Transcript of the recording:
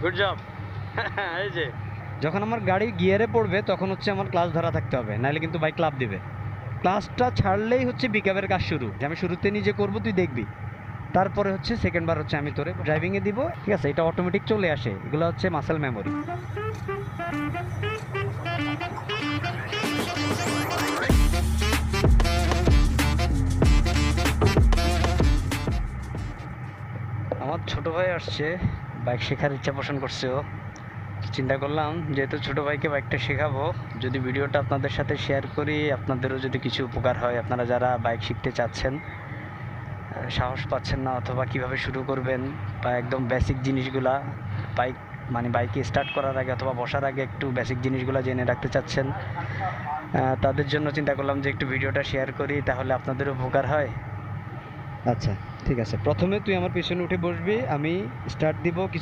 Good job. এই যে যখন আমার গাড়ি গিয়ারে পড়বে তখন হচ্ছে আমার ক্লাচ ধরা থাকতে হবে, নাহলে কিন্তু বাইক ক্লাব দিবে। ক্লাচটা ছাড়লেই হচ্ছে পিকআপের কাজ শুরু, যে আমি শুরুতে নিজে করব, তুই দেখবি। তারপরে হচ্ছে সেকেন্ড বার হচ্ছে আমি তোরে ড্রাইভিংয়ে দিব, ঠিক আছে? এটা অটোমেটিক চলে আসে, এগুলো হচ্ছে মাসেল মেমোরি। আমার ছোট ভাই আসছে, বাইক শেখার ইচ্ছা পোষণ করছে ও। চিন্তা করলাম যেহেতু ছোট ভাইকে বাইকটা শেখাবো, যদি ভিডিওটা আপনাদের সাথে শেয়ার করি, আপনাদেরও যদি কিছু উপকার হয়, আপনারা যারা বাইক শিখতে চাচ্ছেন, সাহস পাচ্ছেন না অথবা কিভাবে শুরু করবেন, বা একদম বেসিক জিনিসগুলা বাইক মানে বাইকে স্টার্ট করার আগে অথবা বসার আগে একটু বেসিক জিনিসগুলো জেনে রাখতে চাচ্ছেন, তাদের জন্য চিন্তা করলাম যে একটু ভিডিওটা শেয়ার করি, তাহলে আপনাদের উপকার হয়। আচ্ছা, ঠিক আছে। প্রথমে তুই আমার পিছনে উঠে বসবি, আমি স্টার্ট দিব। কিছু